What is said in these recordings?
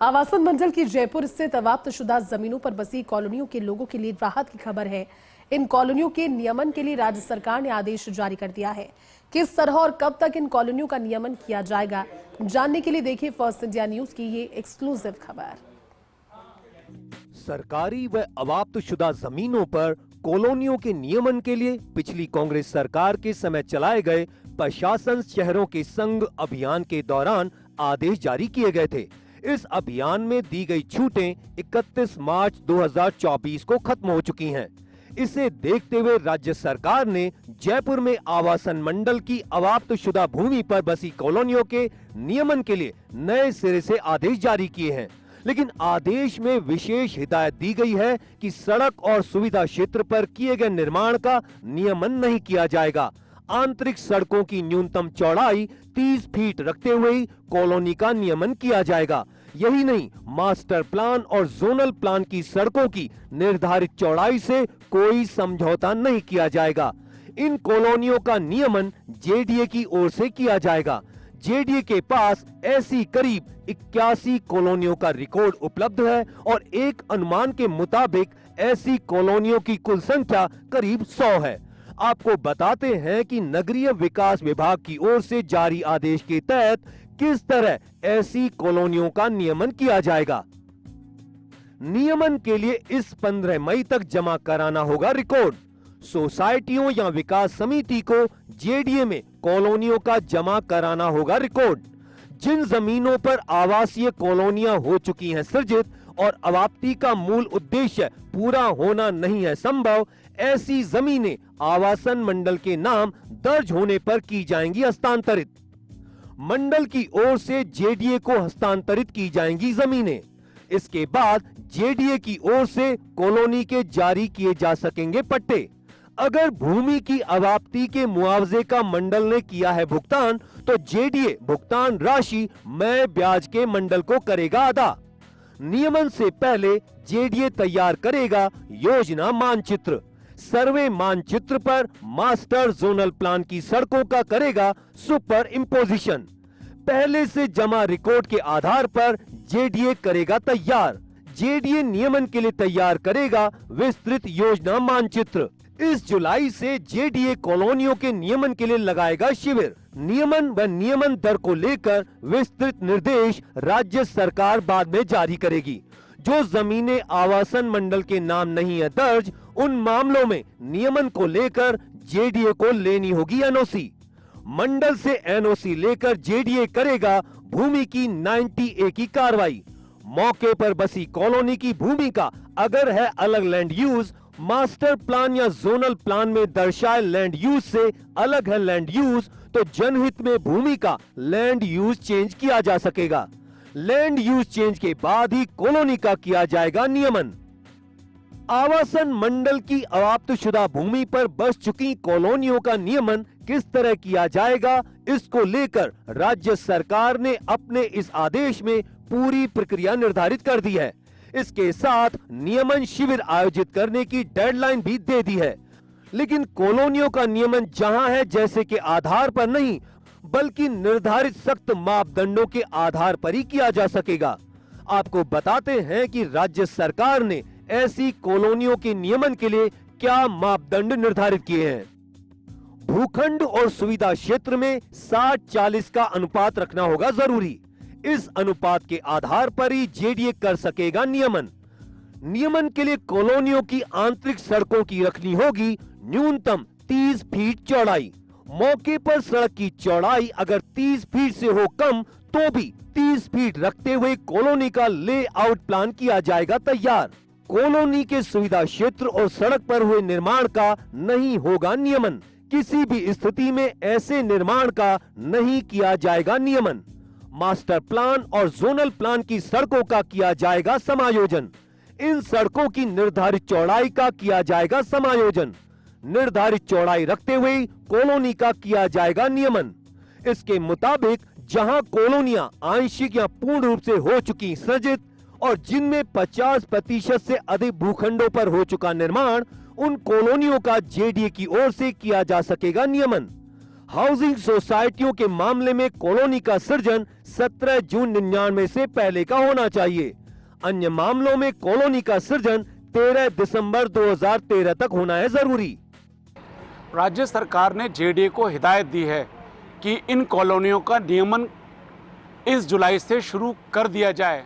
आवासन मंडल की जयपुर स्थित अवाप्तशुदा जमीनों पर बसी कॉलोनियों के लोगों के लिए राहत की खबर है। इन कॉलोनियों के नियमन के लिए राज्य सरकार ने आदेश जारी कर दिया है। किस तरह और कब तक इन कॉलोनियों का नियमन किया जाएगा, जानने के लिए देखिए फर्स्ट इंडिया न्यूज की ये एक्सक्लूसिव खबर। सरकारी व अवाप्तशुदा जमीनों पर कॉलोनियों के नियमन के लिए पिछली कांग्रेस सरकार के समय चलाए गए प्रशासन शहरों के संग अभियान के दौरान आदेश जारी किए गए थे। इस अभियान में दी गई छूटें 31 मार्च 2024 को खत्म हो चुकी हैं। इसे देखते हुए राज्य सरकार ने जयपुर में आवासन मंडल की अवाप्तशुदा भूमि पर बसी कॉलोनियों के नियमन के लिए नए सिरे से आदेश जारी किए हैं। लेकिन आदेश में विशेष हिदायत दी गई है कि सड़क और सुविधा क्षेत्र पर किए गए निर्माण का नियमन नहीं किया जाएगा। आंतरिक सड़कों की न्यूनतम चौड़ाई 30 फीट रखते हुए ही कॉलोनी का नियमन किया जाएगा। यही नहीं, मास्टर प्लान और जोनल प्लान की सड़कों की निर्धारित चौड़ाई से कोई समझौता नहीं किया जाएगा। इन कॉलोनियों का नियमन जेडीए की ओर से किया जाएगा। जेडीए के पास ऐसी करीब 81 कॉलोनियों का रिकॉर्ड उपलब्ध है और एक अनुमान के मुताबिक ऐसी कॉलोनियों की कुल संख्या करीब 100 है। आपको बताते हैं कि नगरीय विकास विभाग की ओर से जारी आदेश के तहत किस तरह ऐसी कॉलोनियों का नियमन किया जाएगा। नियमन के लिए इस 15 मई तक जमा कराना होगा रिकॉर्ड। सोसाइटियों या विकास समिति को जेडीए में कॉलोनियों का जमा कराना होगा रिकॉर्ड। जिन जमीनों पर आवासीय कॉलोनियां हो चुकी हैं सृजित और अवाप्ति का मूल उद्देश्य पूरा होना नहीं है संभव, ऐसी जमीनें आवासन मंडल के नाम दर्ज होने पर की जाएंगी हस्तांतरित। मंडल की ओर से जेडीए को हस्तांतरित की जाएंगी जमीनें। इसके बाद जेडीए की ओर से कॉलोनी के जारी किए जा सकेंगे पट्टे। अगर भूमि की अवाप्ति के मुआवजे का मंडल ने किया है भुगतान, तो जेडीए भुगतान राशि मय ब्याज के मंडल को करेगा अदा। नियमन से पहले जेडीए तैयार करेगा योजना मानचित्र। सर्वे मानचित्र पर मास्टर जोनल प्लान की सड़कों का करेगा सुपर इम्पोजिशन। पहले से जमा रिकॉर्ड के आधार पर जेडीए करेगा तैयार। जेडीए नियमन के लिए तैयार करेगा विस्तृत योजना मानचित्र। इस जुलाई से जेडीए कॉलोनियों के नियमन के लिए लगाएगा शिविर। नियमन व नियमन दर को लेकर विस्तृत निर्देश राज्य सरकार बाद में जारी करेगी। जो जमीनें आवासन मंडल के नाम नहीं है दर्ज, उन मामलों में नियमन को लेकर जेडीए को लेनी होगी एनओसी। मंडल से एनओसी लेकर जेडीए करेगा भूमि की 90A की कार्रवाई। मौके पर बसी कॉलोनी की भूमि का अगर है अलग लैंड यूज, मास्टर प्लान या जोनल प्लान में दर्शाए लैंड यूज से अलग है लैंड यूज, तो जनहित में भूमि का लैंड यूज चेंज किया जा सकेगा। लैंड यूज चेंज के बाद ही कॉलोनी का किया जाएगा नियमन। आवासन मंडल की अवाप्तशुदा भूमि पर बस चुकी कॉलोनियों का नियमन किस तरह किया जाएगा, इसको लेकर राज्य सरकार ने अपने इस आदेश में पूरी प्रक्रिया निर्धारित कर दी है। इसके साथ नियमन शिविर आयोजित करने की डेडलाइन भी दे दी है। लेकिन कॉलोनियों का नियमन जहां है जैसे के आधार पर नहीं, बल्कि निर्धारित सख्त मापदंडों के आधार पर ही किया जा सकेगा। आपको बताते हैं कि राज्य सरकार ने ऐसी कॉलोनियों के नियमन के लिए क्या मापदंड निर्धारित किए हैं। भूखंड और सुविधा क्षेत्र में 60-40 का अनुपात रखना होगा जरूरी। इस अनुपात के आधार पर ही जेडीए कर सकेगा नियमन। नियमन के लिए कॉलोनियों की आंतरिक सड़कों की रखनी होगी न्यूनतम 30 फीट चौड़ाई। मौके पर सड़क की चौड़ाई अगर 30 फीट से हो कम, तो भी 30 फीट रखते हुए कॉलोनी का लेआउट प्लान किया जाएगा तैयार। कॉलोनी के सुविधा क्षेत्र और सड़क पर हुए निर्माण का नहीं होगा नियमन। किसी भी स्थिति में ऐसे निर्माण का नहीं किया जाएगा नियमन। मास्टर प्लान और जोनल प्लान की सड़कों का किया जाएगा समायोजन। इन सड़कों की निर्धारित चौड़ाई का किया जाएगा समायोजन। निर्धारित चौड़ाई रखते हुए कॉलोनी का किया जाएगा नियमन। इसके मुताबिक जहां कॉलोनियां आंशिक या पूर्ण रूप से हो चुकी सृजित और जिनमें 50% से अधिक भूखंडों पर हो चुका निर्माण, उन कॉलोनियों का जेडीए की ओर से किया जा सकेगा नियमन। हाउसिंग सोसाइटियों के मामले में कॉलोनी का सृजन 17 जून 99 से पहले का होना चाहिए। अन्य मामलों में कॉलोनी का सृजन 13 दिसंबर 2013 तक होना है जरूरी। राज्य सरकार ने जेडीए को हिदायत दी है कि इन कॉलोनियों का नियमन इस जुलाई से शुरू कर दिया जाए।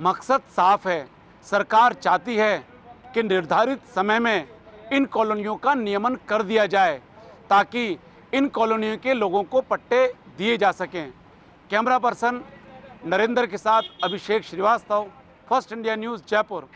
मकसद साफ है, सरकार चाहती है कि निर्धारित समय में इन कॉलोनियों का नियमन कर दिया जाए ताकि इन कॉलोनियों के लोगों को पट्टे दिए जा सकें। कैमरा पर्सन नरेंद्र के साथ Abhishek Srivastava, first India news, Jaipur.